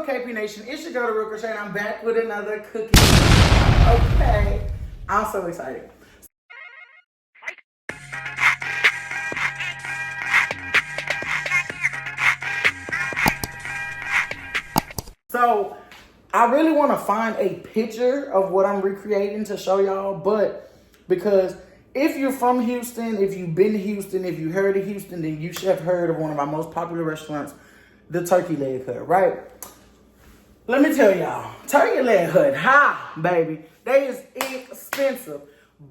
Wassup KPNation? It's your girl, TheRealKreShai, and I'm back with another cookie. Okay, I'm so excited. So, I really want to find a picture of what I'm recreating to show y'all, but because if you're from Houston, if you've been to Houston, if you heard of Houston, then you should have heard of one of our most popular restaurants, the Turkey Leg Hut, right? Let me tell y'all, Turkey Leg Hut, ha, baby, they is expensive.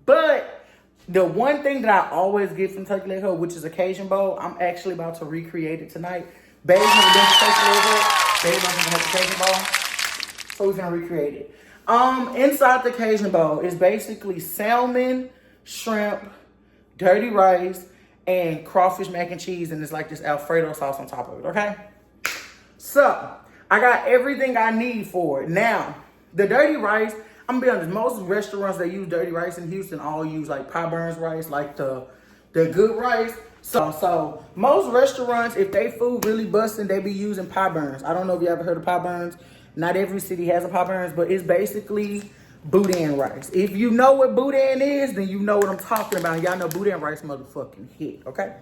But the one thing that I always get from Turkey Leg Hut, which is a Cajun bowl, I'm actually about to recreate it tonight. Babe's never been to Turkey Leg Hut. Babe's never had the Cajun bowl, so we're gonna recreate it. Inside the Cajun bowl is basically salmon, shrimp, dirty rice, and crawfish mac and cheese, and it's like this Alfredo sauce on top of it, okay? So, I got everything I need for it. Now, the dirty rice, I'm gonna be honest, most restaurants that use dirty rice in Houston all use like pie burns rice, like the good rice. So most restaurants, if they food really busting, they be using pie burns. I don't know if you ever heard of pie burns. Not every city has a pie burns, but it's basically boudin rice. If you know what boudin is, then you know what I'm talking about. Y'all know boudin rice motherfucking hit, okay?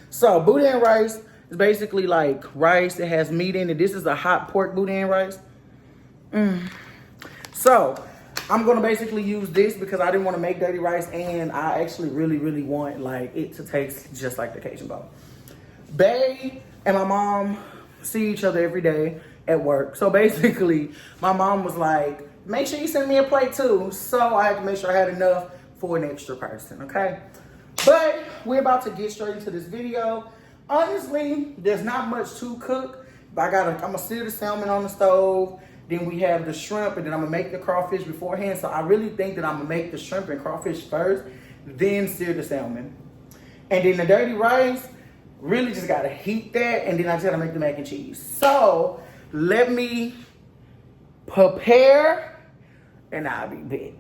So boudin rice is basically like rice that has meat in it. This is a hot pork boudin rice. So I'm gonna basically use this because I didn't want to make dirty rice, and I actually really want like it to taste just like the Cajun bowl. Bae and my mom see each other every day at work. So basically my mom was like, make sure you send me a plate too. So I had to make sure I had enough for an extra person, okay? But we're about to get straight into this video. Honestly, there's not much to cook, but I'm gonna sear the salmon on the stove. Then we have the shrimp, and then I'm gonna make the crawfish beforehand. So I really think that I'm gonna make the shrimp and crawfish first, then sear the salmon. And then the dirty rice, really just gotta heat that, and then I just gotta make the mac and cheese. So let me prepare, and I'll be back.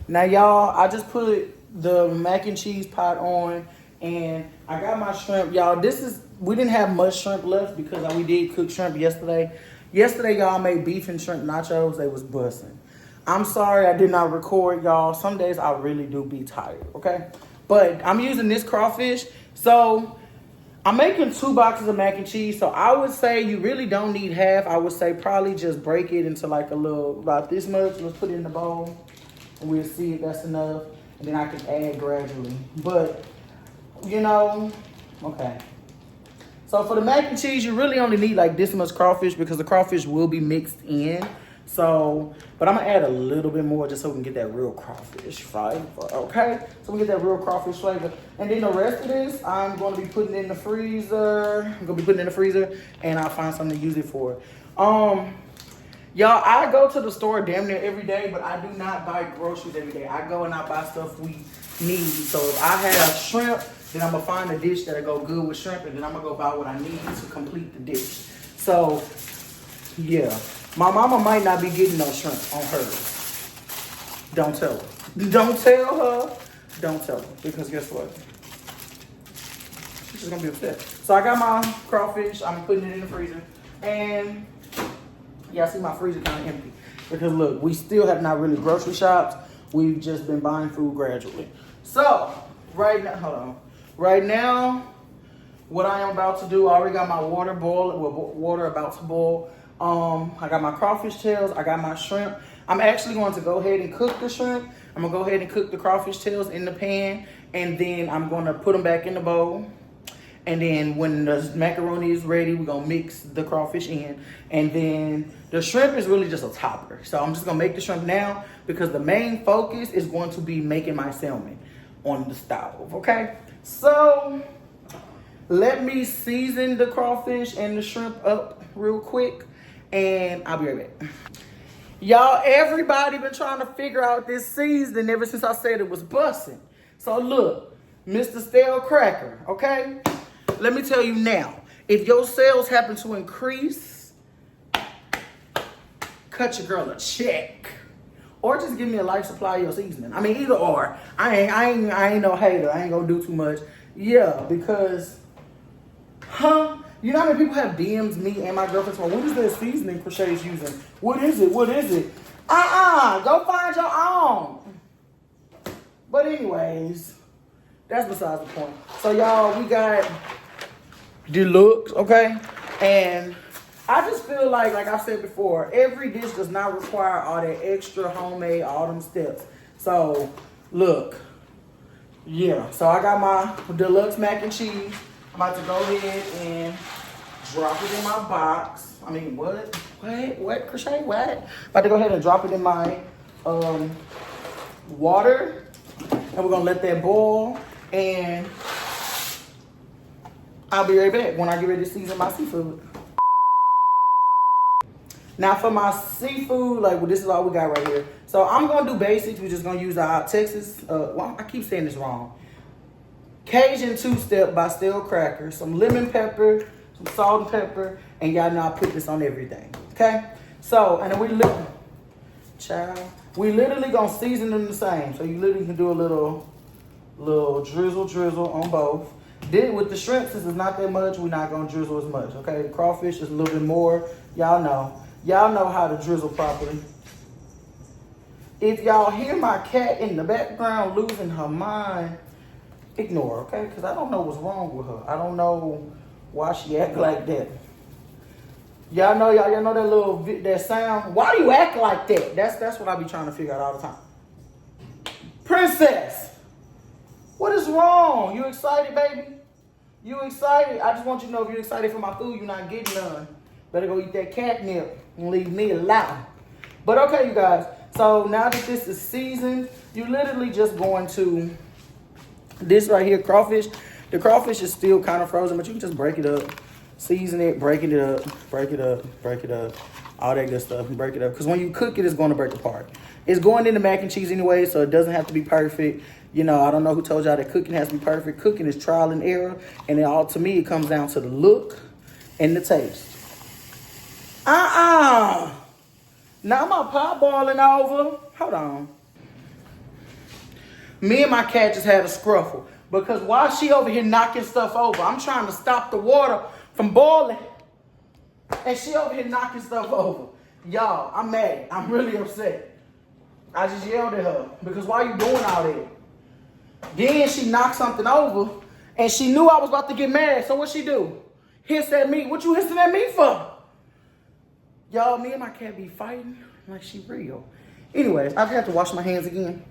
Now y'all, I just put the mac and cheese pot on, and I got my shrimp. Y'all, we didn't have much shrimp left because we did cook shrimp yesterday. Yesterday, y'all made beef and shrimp nachos. They was busting. I'm sorry I did not record, y'all. Some days I really do be tired, okay? But I'm using this crawfish. So I'm making 2 boxes of mac and cheese. So I would say you really don't need half. I would say probably just break it into like a little, about this much. Let's put it in the bowl, and we'll see if that's enough. And then I can add gradually. But you know, okay. So for the mac and cheese, you really only need like this much crawfish because the crawfish will be mixed in. So, but I'm gonna add a little bit more just so we can get that real crawfish flavor, okay? So we get that real crawfish flavor. And then the rest of this, I'm gonna be putting in the freezer. And I'll find something to use it for. Y'all, I go to the store damn near every day, but I do not buy groceries every day. I go and I buy stuff we need. So if I have shrimp, then I'm gonna find a dish that'll go good with shrimp, and then I'm gonna go buy what I need to complete the dish. So, yeah. My mama might not be getting no shrimp on hers. Don't tell her. Don't tell her. Don't tell her. Because guess what? She's just gonna be upset. So I got my crawfish. I'm putting it in the freezer. And yeah, I see my freezer kind of empty. Because look, we still have not really grocery shopped. We've just been buying food gradually. So, right now, hold on. Right now, what I am about to do, I already got my water about to boil. I got my crawfish tails, I got my shrimp. I'm actually going to go ahead and cook the shrimp. I'm gonna go ahead and cook the crawfish tails in the pan, and then I'm gonna put them back in the bowl. And then when the macaroni is ready, we're gonna mix the crawfish in. And then the shrimp is really just a topper. So I'm just gonna make the shrimp now because the main focus is going to be making my salmon on the stove, okay? So let me season the crawfish and the shrimp up real quick, and I'll be right back. Y'all, everybody been trying to figure out this season ever since I said it was busting. So look, Mr. Stale Cracker, okay? Let me tell you now, if your sales happen to increase, cut your girl a check. Or just give me a life supply of your seasoning. I mean, either or. I ain't no hater. I ain't gonna do too much. Yeah, because, You know how many people have DM'd me and my girlfriend saying, what is that seasoning KreShai's using? What is it? What is it? Go find your own. But anyways, that's besides the point. So y'all, we got deluxe, okay? And I just feel like I said before, every dish does not require all that extra homemade, all them steps. So, look. Yeah, so I got my deluxe mac and cheese. I'm about to go ahead and drop it in my box. I mean, what, KreShai, what? About to go ahead and drop it in my water. And we're gonna let that boil. And I'll be right back when I get ready to season my seafood. Now for my seafood, this is all we got right here. So I'm gonna do basics. We're just gonna use our Texas, I keep saying this wrong. Cajun two-step by Stale Cracker, some lemon pepper, some salt and pepper, and y'all know I put this on everything, okay? So, and then we literally gonna season them the same. So you literally can do a little drizzle on both. Then with the shrimp, since it's not that much, we're not gonna drizzle as much, okay? The crawfish is a little bit more. Y'all know how to drizzle properly. If y'all hear my cat in the background losing her mind, ignore, okay? Because I don't know what's wrong with her. I don't know why she act like that. Y'all know that sound? Why do you act like that? That's what I be trying to figure out all the time. Princess, what is wrong? You excited, baby? You excited? I just want you to know if you're excited for my food, you're not getting none. Better go eat that catnip and leave me alone. But okay, you guys. So now that this is seasoned, you literally just going to, this right here, crawfish. The crawfish is still kind of frozen, but you can just break it up. Season it, break it up, all that good stuff, and break it up. Because when you cook it, it's going to break apart. It's going into mac and cheese anyway, so it doesn't have to be perfect. You know, I don't know who told y'all that cooking has to be perfect. Cooking is trial and error, and to me, it comes down to the look and the taste. Now my pot boiling over. Hold on. Me and my cat just had a scruffle. Because while she over here knocking stuff over, I'm trying to stop the water from boiling. And she over here knocking stuff over. Y'all, I'm mad. I'm really upset. I just yelled at her. Because why you doing all that? Then she knocked something over. And she knew I was about to get mad. So what she do? Hiss at me. What you hissing at me for? Y'all, me and my cat be fighting like she real. Anyways, I've had to wash my hands again.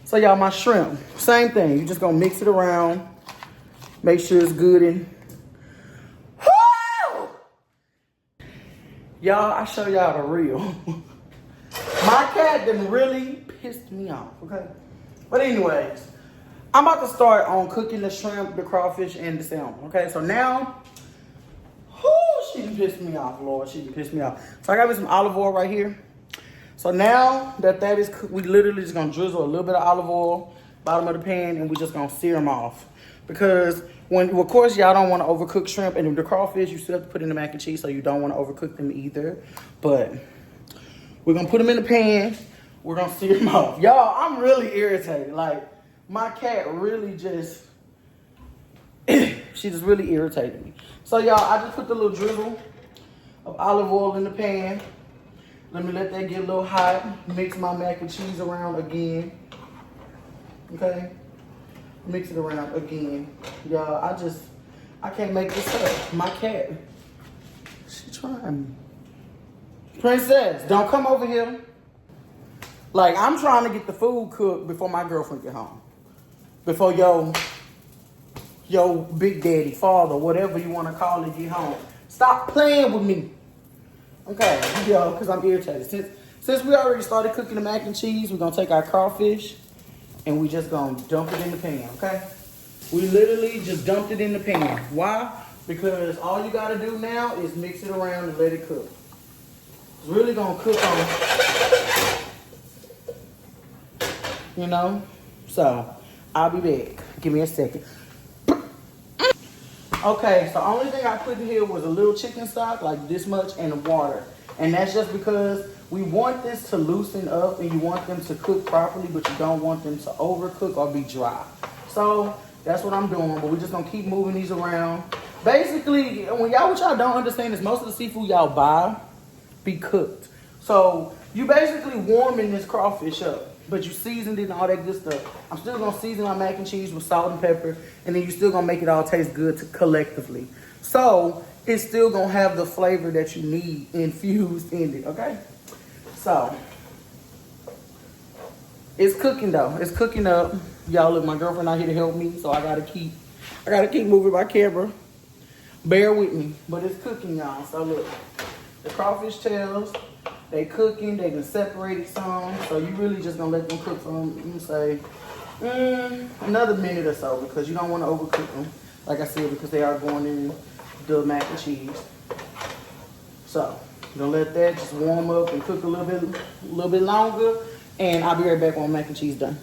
So y'all, my shrimp, same thing. You just gonna mix it around. Make sure it's good and... Woo! Y'all, I show y'all the real. My cat done really pissed me off, okay? But anyways, I'm about to start on cooking the shrimp, the crawfish, and the salmon, okay? So now, she done pissed me off, Lord. She done pissed me off. So I got me some olive oil right here. So now that is cooked, we literally just gonna drizzle a little bit of olive oil, bottom of the pan, and we just gonna sear them off. Because of course, y'all don't wanna overcook shrimp, and the crawfish, you still have to put in the mac and cheese, so you don't wanna overcook them either. But we're gonna put them in the pan. We're gonna sear them off. Y'all, I'm really irritated. Like, my cat really just, she just really irritated me. So y'all, I just put the little drizzle of olive oil in the pan. Let me let that get a little hot. Mix my mac and cheese around again. Okay? Mix it around again. Y'all, I can't make this up. My cat, she trying me. Princess, don't come over here. Like, I'm trying to get the food cooked before my girlfriend get home. Before your big daddy, father, whatever you want to call it, get home. Stop playing with me. Okay, yo, because I'm irritated. Since we already started cooking the mac and cheese, we're going to take our crawfish and we just going to dump it in the pan, okay? We literally just dumped it in the pan. Why? Because all you got to do now is mix it around and let it cook. It's really going to cook on, you know? So, I'll be back. Give me a second. Okay, so the only thing I put in here was a little chicken stock, like this much, and water. And that's just because we want this to loosen up and you want them to cook properly, but you don't want them to overcook or be dry. So that's what I'm doing, but we're just gonna keep moving these around. Basically, what y'all don't understand is most of the seafood y'all buy be cooked. So you basically warming this crawfish up, but you seasoned it and all that good stuff. I'm still gonna season my mac and cheese with salt and pepper, and then you still gonna make it all taste good collectively. So it's still gonna have the flavor that you need infused in it, okay? So it's cooking though. It's cooking up. Y'all look, my girlfriend out here to help me, so I gotta keep moving my camera. Bear with me, but it's cooking, y'all. So look, the crawfish tails, they cooking, they been separated some. So you really just gonna let them cook for them, you say, another minute or so, because you don't wanna overcook them. Like I said, because they are going in the mac and cheese. So, gonna let that just warm up and cook a little bit longer, and I'll be right back when mac and cheese done.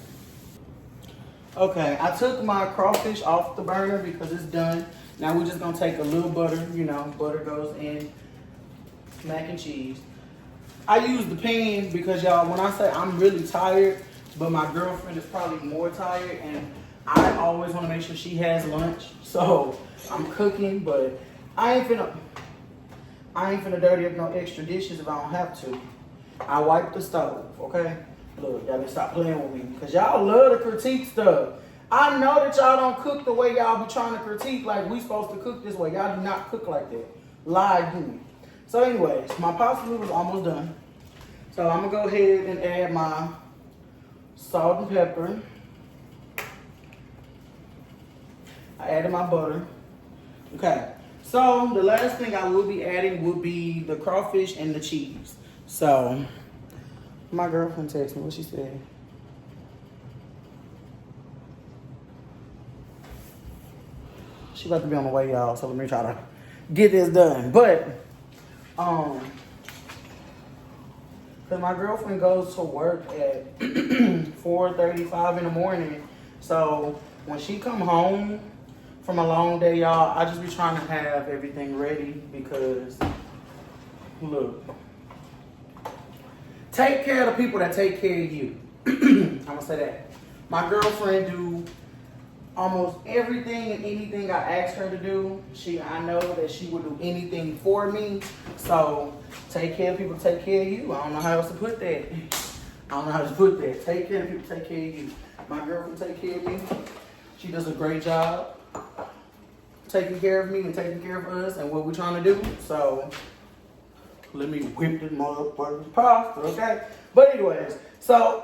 Okay, I took my crawfish off the burner because it's done. Now we're just gonna take a little butter, you know, butter goes in mac and cheese. I use the pan because y'all, when I say I'm really tired, but my girlfriend is probably more tired, and I always wanna make sure she has lunch. So I'm cooking, but I ain't finna dirty up no extra dishes if I don't have to. I wipe the stove, okay? Look, y'all better stop playing with me, because y'all love to critique stuff. I know that y'all don't cook the way y'all be trying to critique, like we supposed to cook this way. Y'all do not cook like that. Lie again. So anyways, my pasta noodles almost done. So I'm gonna go ahead and add my salt and pepper. I added my butter. Okay, so the last thing I will be adding would be the crawfish and the cheese. So my girlfriend texted me, what she said? She about to be on the way, y'all, so let me try to get this done. But, cause my girlfriend goes to work at 4:35 in the morning. So when she come home from a long day, y'all, I just be trying to have everything ready because, look, take care of the people that take care of you. I'm gonna say that. My girlfriend do almost everything and anything I ask her to do. I know that she will do anything for me. So take care of people, take care of you. I don't know how else to put that. Take care of people, take care of you. My girlfriend take care of me. She does a great job taking care of me and taking care of us and what we're trying to do. So let me whip this motherfucker's pasta, okay? But anyways, so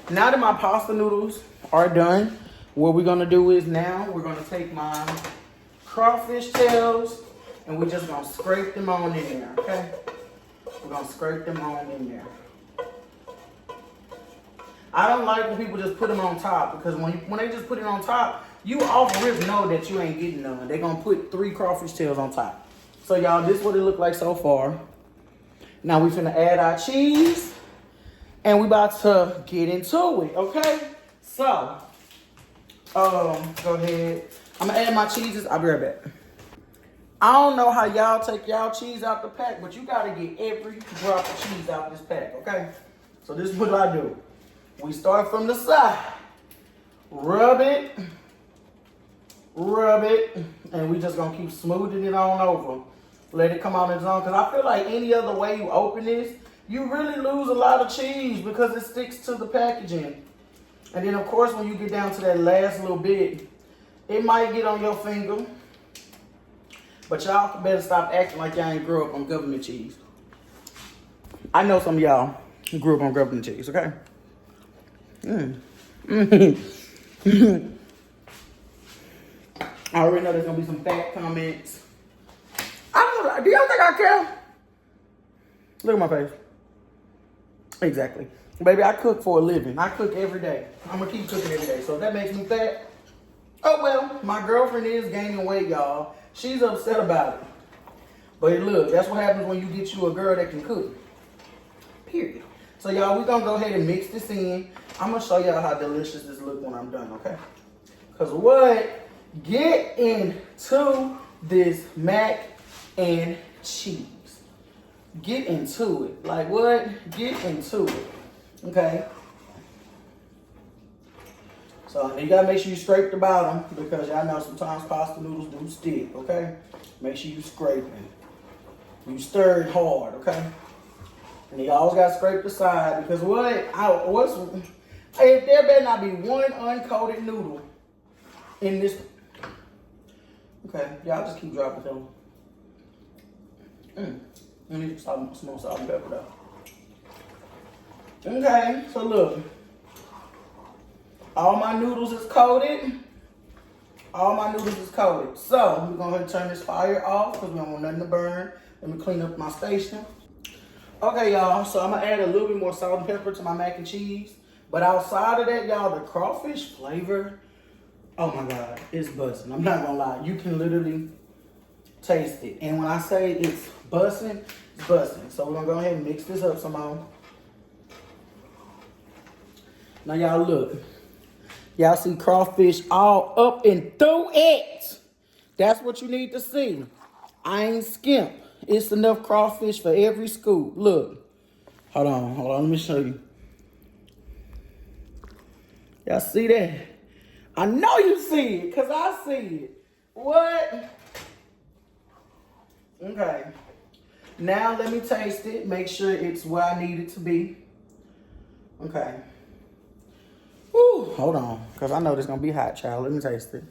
now that my pasta noodles are done, what we're gonna do is now we're gonna take my crawfish tails and we're just gonna scrape them on in there, okay? We're gonna scrape them on in there. I don't like when people just put them on top, because when they just put it on top, you off rip know that you ain't getting none. They're gonna put 3 crawfish tails on top. So y'all, this is what it look like so far. Now we finna add our cheese and we about to get into it, okay? So, go ahead. I'm gonna add my cheeses. I'll be right back. I don't know how y'all take y'all cheese out the pack, but you gotta get every drop of cheese out this pack, okay? So this is what I do. We start from the side. Rub it, and we just gonna keep smoothing it on over. Let it come out on its own, because I feel like any other way you open this, you really lose a lot of cheese because it sticks to the packaging. And then of course when you get down to that last little bit, it might get on your finger. But y'all better stop acting like y'all ain't grew up on government cheese. I know some of y'all grew up on government cheese, okay? I already know there's gonna be some fat comments. I don't know, do y'all think I care? Look at my face. Exactly. Baby, I cook for a living. I cook every day. I'm gonna keep cooking every day. So if that makes me fat, oh well, my girlfriend is gaining weight, y'all. She's upset about it. But look, that's what happens when you get you a girl that can cook. Period. So y'all, we're gonna go ahead and mix this in. I'm gonna show y'all how delicious this look when I'm done, okay? Cause what? Get into this mac and cheese. Get into it. Like what? Get into it. Okay? So you gotta make sure you scrape the bottom because y'all know sometimes pasta noodles do stick, okay? Make sure you scrape it. You stir it hard, okay? And you always gotta scrape the side because if there better not be one uncoated noodle in this. Okay, y'all just keep dropping them. I need some more salt and pepper though. Okay, so look. All my noodles is coated. All my noodles is coated. So we're gonna turn this fire off because we don't want nothing to burn. Let me clean up my station. Okay, y'all, so I'm gonna add a little bit more salt and pepper to my mac and cheese. But outside of that, y'all, the crawfish flavor, oh my God, it's buzzing. I'm not gonna lie. You can literally taste it. And when I say it's buzzing, it's buzzing. So we're gonna go ahead and mix this up some more. Now y'all look. Y'all see crawfish all up and through it. That's what you need to see. I ain't skimp. It's enough crawfish for every scoop. Look. Hold on, let me show you. Y'all see that? I know you see it, because I see it. What? Okay. Now let me taste it. Make sure it's where I need it to be. Okay. Woo, hold on, because I know this is going to be hot, child. Let me taste it.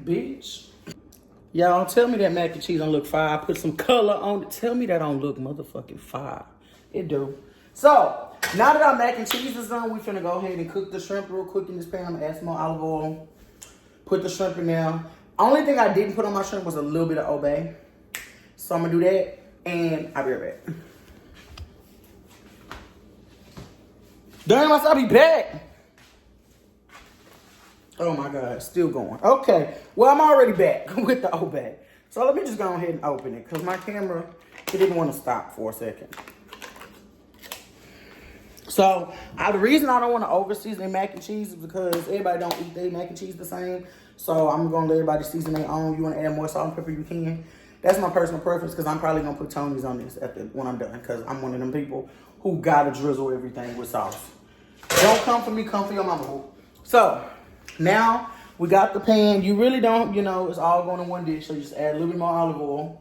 Bitch. Y'all, tell me that mac and cheese don't look fire. I put some color on it. Tell me that don't look motherfucking fire. It do. So, now that our mac and cheese is done, we finna go ahead and cook the shrimp real quick in this pan. I'm gonna add some more olive oil. Put the shrimp in there. Only thing I didn't put on my shrimp was a little bit of Old Bay. So I'm gonna do that, and I'll be right back. Damn, I'll be back. Oh my God, still going. Okay, well, I'm already back with the Old Bay. So let me just go ahead and open it because my camera, it didn't want to stop for a second. So the reason I don't want to over-season mac and cheese is because everybody don't eat their mac and cheese the same. So I'm going to let everybody season their own. You want to add more salt and pepper, you can. That's my personal preference because I'm probably going to put Tony's on this when I'm done because I'm one of them people who got to drizzle everything with sauce. Don't come for me, come for your mama. So now we got the pan. You really don't, it's all going in one dish. So you just add a little bit more olive oil.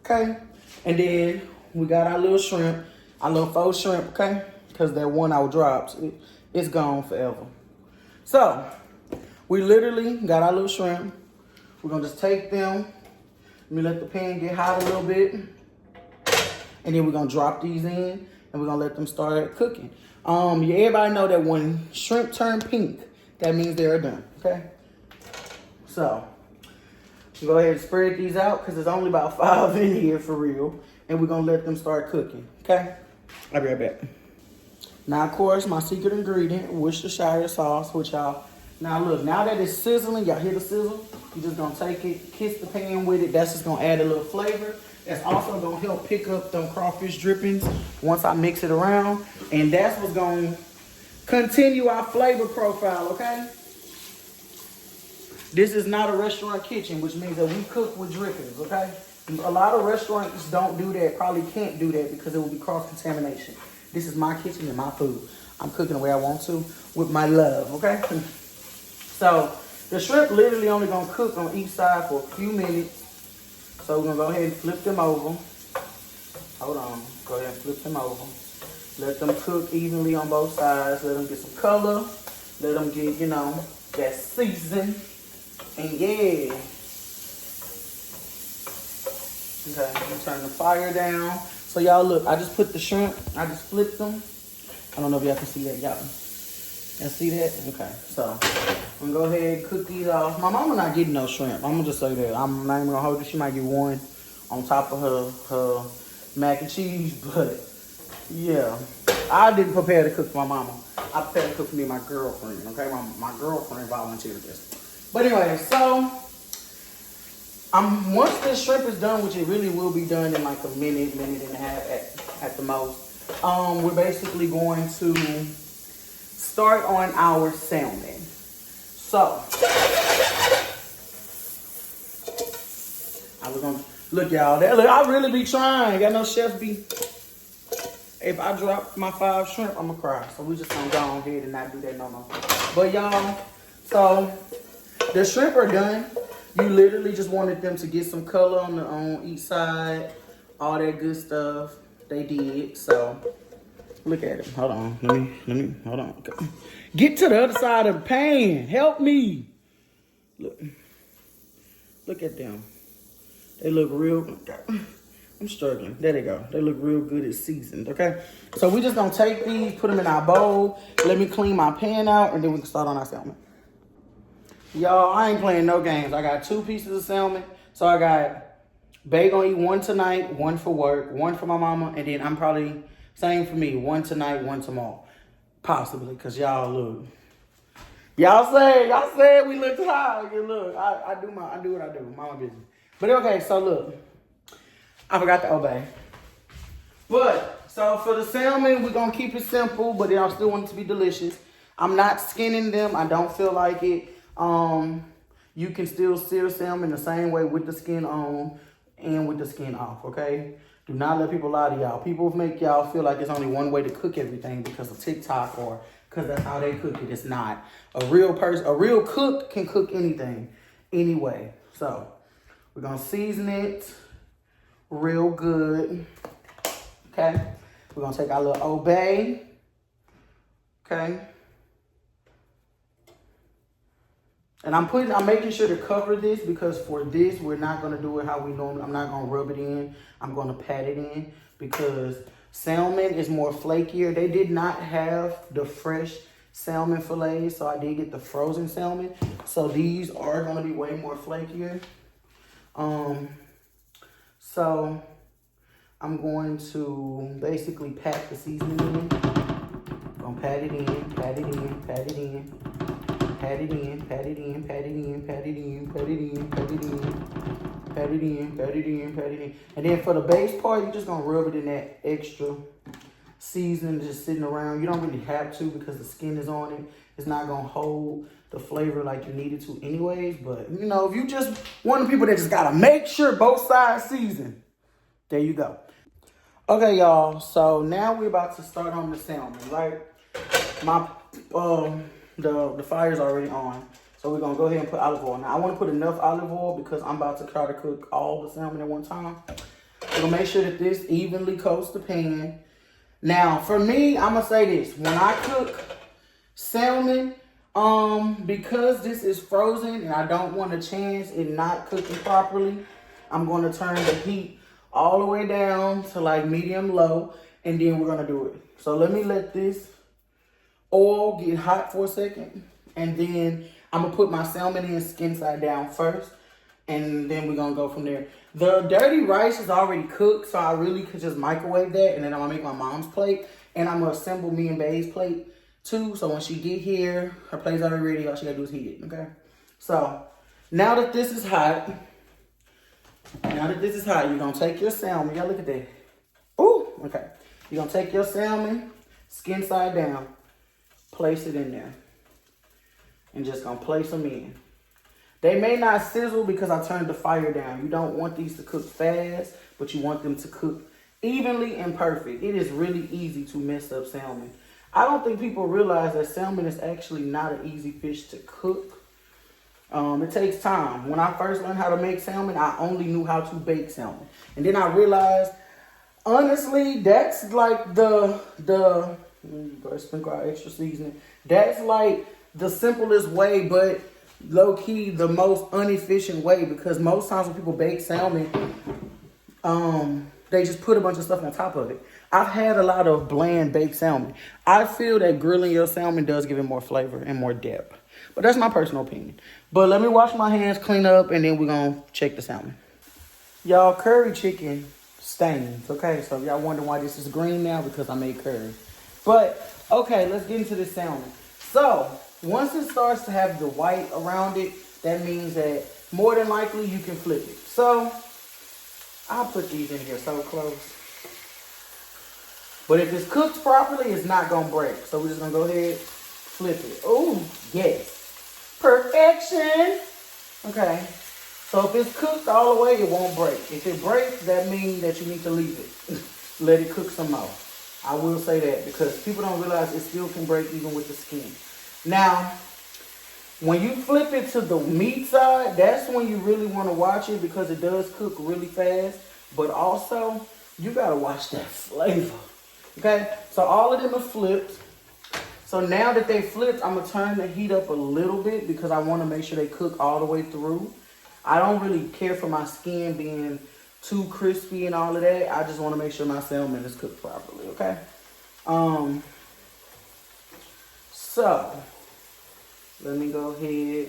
Okay. And then we got our little shrimp, our little faux shrimp, okay? Because that 1 hour drops, it's gone forever. So we literally got our little shrimp. We're going to just take them. Let me let the pan get hot a little bit. And then we're going to drop these in. And we're going to let them start cooking. Everybody know that when shrimp turn pink, that means they're done, okay? So, go ahead and spread these out because there's only about 5 in here for real. And we're going to let them start cooking, okay? I'll be right back. Now, of course, my secret ingredient, Worcestershire sauce, which y'all... Now, look, now that it's sizzling, y'all hear the sizzle? You're just going to take it, kiss the pan with it. That's just going to add a little flavor. That's also going to help pick up them crawfish drippings once I mix it around. And that's what's going to continue our flavor profile, okay? This is not a restaurant kitchen, which means that we cook with drippings, okay? A lot of restaurants don't do that, probably can't do that because it will be cross-contamination. This is my kitchen and my food. I'm cooking the way I want to with my love, okay? So the shrimp literally only gonna cook on each side for a few minutes. So we're gonna go ahead and flip them over. Hold on, go ahead and flip them over. Let them cook evenly on both sides. Let them get some color. Let them get, that season. And yeah. Okay, I'm gonna turn the fire down. So y'all look, I just put the shrimp, I just flipped them. I don't know if y'all can see that, y'all. Y'all see that? Okay, so I'm gonna go ahead and cook these off. My mama not getting no shrimp. I'm gonna just say that. I'm not even gonna hold it. She might get one on top of her mac and cheese, but yeah. I didn't prepare to cook for my mama. I prepared to cook for me and my girlfriend, okay? My girlfriend volunteered this. But anyway, so once this shrimp is done, which it really will be done in like a minute and a half at the most, we're basically going to start on our salmon. So, I was gonna Look, y'all. Look, I really be trying. Got no chefs be. If I drop my 5 shrimp, I'ma cry. So we just gonna go on ahead and not do that no more. But y'all, so the shrimp are done. You literally just wanted them to get some color on each side, all that good stuff. They did. So look at it. Hold on. Let me hold on. Get to the other side of the pan. Help me. Look at them. They look real. I'm struggling. There they go. They look real good as seasoned, okay? So we just gonna take these, put them in our bowl. Let me clean my pan out, and then we can start on our salmon. Y'all, I ain't playing no games. I got 2 pieces of salmon. So I got Bae gonna eat 1 tonight, 1 for work, 1 for my mama, and then I'm probably, same for me, 1 tonight, 1 tomorrow. Possibly, because y'all look. Y'all said we looked high. You look. I do what I do. Mama business. But okay, so look. I forgot to obey. But, so for the salmon, we're going to keep it simple, but then I still want it to be delicious. I'm not skinning them. I don't feel like it. You can still sear salmon the same way with the skin on and with the skin off, okay? Do not let people lie to y'all. People make y'all feel like there's only one way to cook everything because of TikTok or because that's how they cook it. It's not. A real cook can cook anything, anyway. So, we're going to season it real good, okay? We're gonna take our little obey, okay? And I'm making sure to cover this because for this, we're not gonna do it how we normally, I'm not gonna rub it in. I'm gonna pat it in because salmon is more flakier. They did not have the fresh salmon fillets, so I did get the frozen salmon. So these are gonna be way more flakier. So I'm going to basically pat the seasoning in. Gonna pat it in, pat it in, pat it in, pat it in, pat it in, pat it in, pat it in, pat it in, pat it in, pat it in, pat it in, pat it in. And then for the base part, you're just gonna rub it in that extra seasoning just sitting around. You don't really have to because the skin is on it. It's not gonna hold the flavor like you need it to anyways. But, you know, if you just one of the people that just gotta make sure both sides season, there you go. Okay, y'all. So now we're about to start on the salmon, right? My the fire's already on. So we're gonna go ahead and put olive oil. Now I want to put enough olive oil because I'm about to try to cook all the salmon at one time. We're gonna make sure that this evenly coats the pan. Now, for me, I'm gonna say this. When I cook salmon, because this is frozen and I don't want a chance in not cooking properly, I'm gonna turn the heat all the way down to like medium low, and then we're gonna do it. So let me let this oil get hot for a second, and then I'm gonna put my salmon in skin side down first, and then we're gonna go from there. The dirty rice is already cooked, so I really could just microwave that, and then I'm gonna make my mom's plate, and I'm gonna assemble me and Bae's plate too, so when she get here, her plate's already ready, all she gotta do is heat it, okay? So, now that this is hot, you're gonna take your salmon, y'all look at that. Ooh, okay. You're gonna take your salmon, skin side down, place it in there, and just gonna place them in. They may not sizzle because I turned the fire down. You don't want these to cook fast, but you want them to cook evenly and perfect. It is really easy to mess up salmon. I don't think people realize that salmon is actually not an easy fish to cook. It takes time. When I first learned how to make salmon, I only knew how to bake salmon. And then I realized, honestly, that's like the sprinkle out extra seasoning. That's like the simplest way, but low-key the most inefficient way, because most times when people bake salmon, they just put a bunch of stuff on top of it. I've had a lot of bland baked salmon. I feel that grilling your salmon does give it more flavor and more depth. But that's my personal opinion. But let me wash my hands, clean up, and then we're going to check the salmon. Y'all, curry chicken stains, okay? So if y'all wonder why this is green now, because I made curry. But, okay, let's get into this salmon. So, once it starts to have the white around it, that means that more than likely you can flip it. So, I'll put these in here so close. But if it's cooked properly, it's not going to break. So we're just going to go ahead, flip it. Oh, yes. Perfection. Okay. So if it's cooked all the way, it won't break. If it breaks, that means that you need to leave it. Let it cook some more. I will say that because people don't realize it still can break even with the skin. Now, when you flip it to the meat side, that's when you really want to watch it because it does cook really fast. But also, you got to watch that flavor. Okay? So all of them are flipped. So now that they flipped, I'm going to turn the heat up a little bit because I want to make sure they cook all the way through. I don't really care for my skin being too crispy and all of that. I just want to make sure my salmon is cooked properly, okay? So, let me go ahead.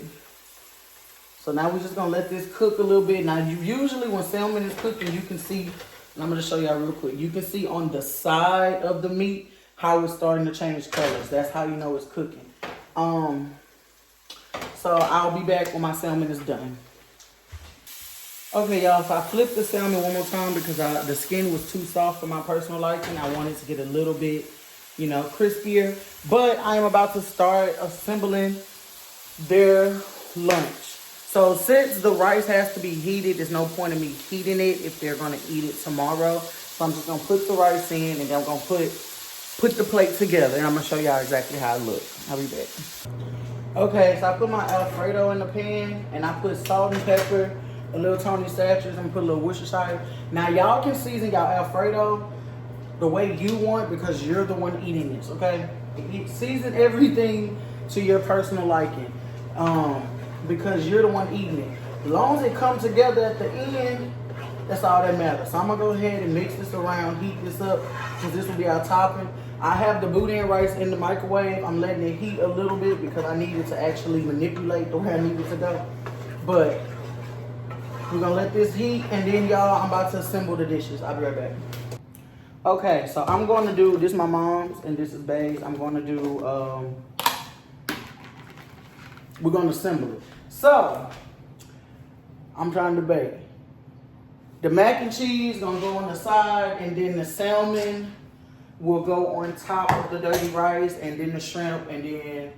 So now we're just going to let this cook a little bit. Now, usually when salmon is cooking, you can see, and I'm going to show y'all real quick. You can see on the side of the meat how it's starting to change colors. That's how you know it's cooking. So I'll be back when my salmon is done. Okay, y'all, so I flipped the salmon one more time because the skin was too soft for my personal liking. I wanted to get a little bit, you know, crispier. But I am about to start assembling their lunch. So since the rice has to be heated, there's no point in me heating it if they're going to eat it tomorrow. So I'm just going to put the rice in and then I'm going to put the plate together. And I'm going to show y'all exactly how it looks. I'll be back. Okay, so I put my Alfredo in the pan and I put salt and pepper, a little Tony Satchers, and put a little Worcestershire. Now y'all can season y'all Alfredo the way you want because you're the one eating this, okay? Season everything to your personal liking because you're the one eating it. As long as it comes together at the end, that's all that matters. So I'm gonna go ahead and mix this around, heat this up, because this will be our topping. I have the boudin rice in the microwave. I'm letting it heat a little bit because I need it to actually manipulate the way I need it to go. But we're gonna let this heat, and then y'all, I'm about to assemble the dishes. I'll be right back. Okay, so I'm gonna do, this is my mom's, and this is Bae's. I'm gonna do, we're gonna assemble it. So, I'm trying to bake. The mac and cheese gonna go on the side, and then the salmon will go on top of the dirty rice, and then the shrimp, and then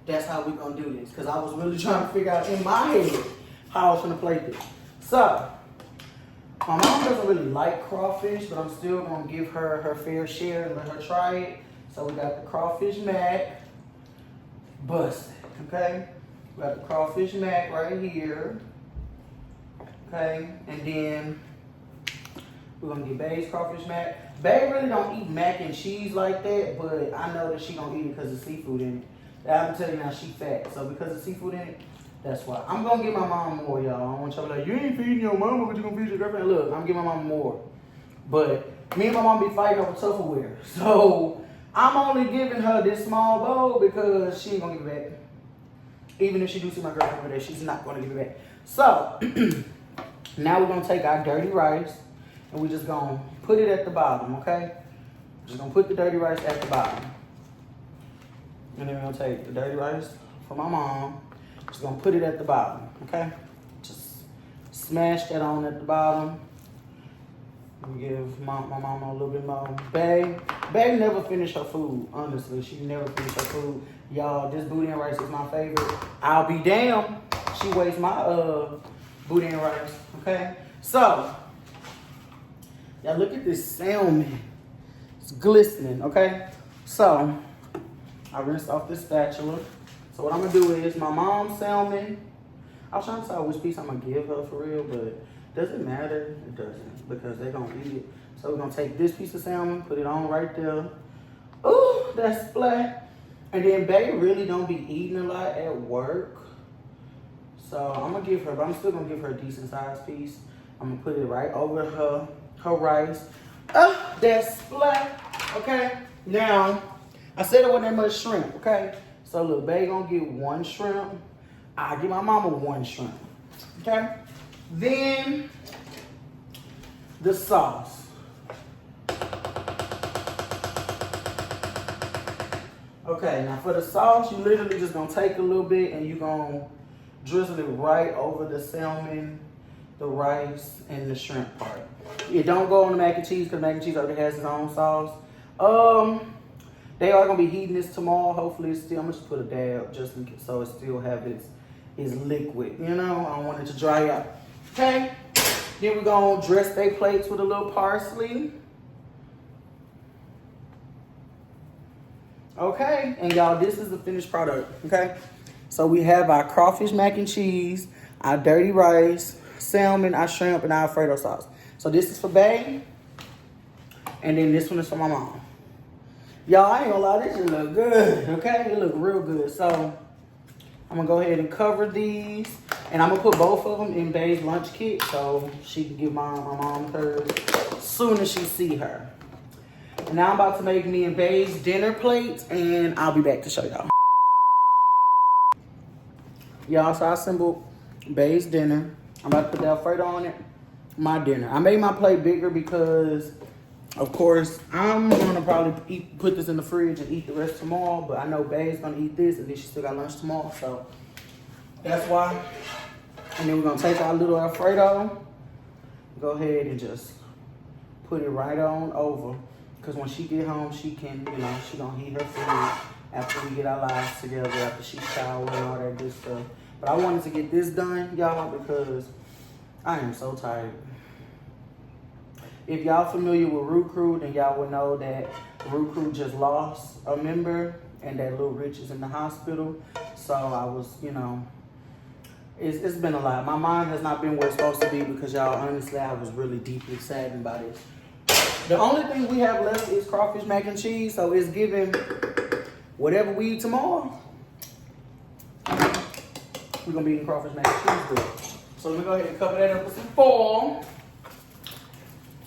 that's how we're gonna do this. Because I was really trying to figure out in my head how I was gonna plate this. So, my mom doesn't really like crawfish, but I'm still gonna give her her fair share and let her try it. So we got the crawfish mac, busted, okay? We got the crawfish mac right here, okay? And then we're gonna get Bae's crawfish mac. Bae really don't eat mac and cheese like that, but I know that she gonna eat it because of seafood in it. I'm telling you now, she fat. So because of seafood in it, that's why. I'm gonna give my mom more, y'all. I don't want y'all to be like, you ain't feeding your mama, but you gonna feed your girlfriend. Look, I'm giving my mom more. But me and my mom be fighting over Tupperware. So I'm only giving her this small bowl because she ain't gonna give it back. Even if she do see my girlfriend over there, she's not gonna give it back. So now we're gonna take our dirty rice and we're just gonna put it at the bottom, okay? Just gonna put the dirty rice at the bottom. And then we're gonna take the dirty rice for my mom. Just gonna put it at the bottom, okay? Just smash that on at the bottom. Give my mama a little bit more. Bae never finish her food, honestly. She never finish her food. Y'all, this boudin rice is my favorite. I'll be damned. She wastes my boudin rice, okay? So, y'all look at this salmon. It's glistening, okay? So, I rinsed off this spatula. So what I'm gonna do is my mom's salmon. I was trying to decide which piece I'm gonna give her for real, but does it matter? It doesn't, because they're gonna eat it. So we're gonna take this piece of salmon, put it on right there. Ooh, that's flat. And then Bae really don't be eating a lot at work. So I'm gonna give her, but I'm still gonna give her a decent sized piece. I'm gonna put it right over her rice. Oh, that's flat. Okay. Now, I said it wasn't that much shrimp, okay? So look, Bae gonna get one shrimp. I'll give my mama one shrimp, okay? Then, the sauce. Okay, now for the sauce, you literally just gonna take a little bit and you gonna drizzle it right over the salmon, the rice, and the shrimp part. It don't go on the mac and cheese because mac and cheese already has its own sauce. They are gonna be heating this tomorrow. Hopefully it's still, I'm gonna just put a dab just in case, so it still have its liquid, you know? I don't want it to dry out. Okay. Then we're gonna dress their plates with a little parsley. Okay, and y'all, this is the finished product, okay? So we have our crawfish mac and cheese, our dirty rice, salmon, our shrimp, and our Alfredo sauce. So this is for Bae, and then this one is for my mom. Y'all, I ain't gonna lie, this just look good, okay? It look real good. So I'm gonna go ahead and cover these, and I'm gonna put both of them in Bae's lunch kit so she can give my mom hers as soon as she see her. Now I'm about to make me and Bae's dinner plates, and I'll be back to show y'all. Y'all, so I assembled Bae's dinner. I'm about to put the Alfredo on it. My dinner. I made my plate bigger because, of course, I'm gonna probably put this in the fridge and eat the rest tomorrow, but I know Bae's gonna eat this, and then she still got lunch tomorrow, so that's why. And then we're gonna take our little Alfredo, go ahead and just put it right on over. Because when she get home, she can, you know, she gonna heat her food after we get our lives together, after she shower and all that good stuff. But I wanted to get this done, y'all, because I am so tired. If y'all familiar with Root Crew, then y'all would know that Root Crew just lost a member and that Lil Rich is in the hospital. So I was, you know, it's been a lot. My mind has not been where it's supposed to be because y'all, honestly, I was really deeply saddened by this. The only thing we have left is crawfish mac and cheese, so it's giving whatever we eat tomorrow. We're gonna be eating crawfish mac and cheese with it. So let me go ahead and cover that up with some foil.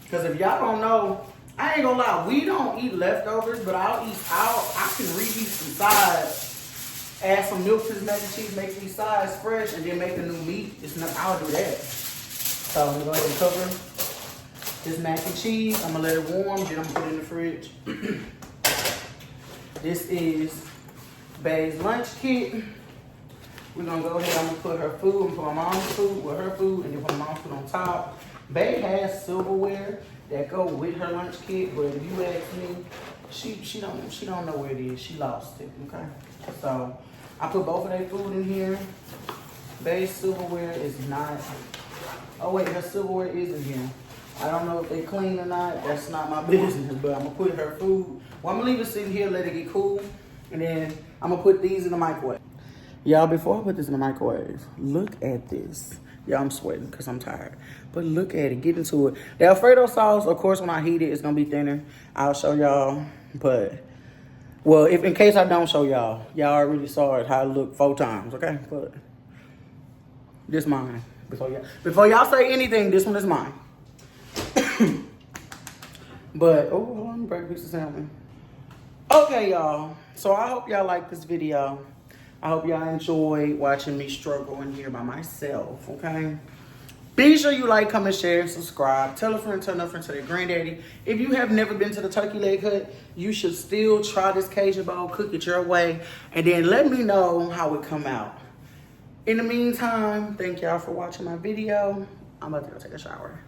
Because if y'all don't know, I ain't gonna lie, we don't eat leftovers, but I can reheat some sides, add some milk to this mac and cheese, make these sides fresh, and then make a new meat. I'll do that. So I'm gonna go ahead and cover this mac and cheese. I'm gonna let it warm, then I'm gonna put it in the fridge. This is Bae's lunch kit. We're gonna go ahead, I'm gonna put her food, and put my mom's food with her food, and then put my mom's food on top. Bae has silverware that go with her lunch kit, but if you ask me, she don't know where it is. She lost it, okay? So I put both of their food in here. Bae's silverware is not, oh wait, her silverware is in here. I don't know if they clean or not. That's not my business, but I'm gonna put her food. Well, I'm gonna leave it sitting here, let it get cool, and then I'm gonna put these in the microwave. Y'all, before I put this in the microwave, look at this. Yeah, I'm sweating because I'm tired. But look at it, get into it. The Alfredo sauce, of course, when I heat it, it's gonna be thinner. I'll show y'all, but, well, if in case I don't show y'all, y'all already saw it, how it looked 4 times, okay? But this mine. Before y'all say anything, this one is mine. But, oh, hold on, let me break a piece of salmon. Okay, y'all. So I hope y'all like this video. I hope y'all enjoy watching me struggle in here by myself, okay? Be sure you like, comment, share, and subscribe. Tell a friend, tell a friend, tell their granddaddy. If you have never been to the turkey leg hut, you should still try this Cajun bowl, cook it your way, and then let me know how it come out. In the meantime, thank y'all for watching my video. I'm about to go take a shower.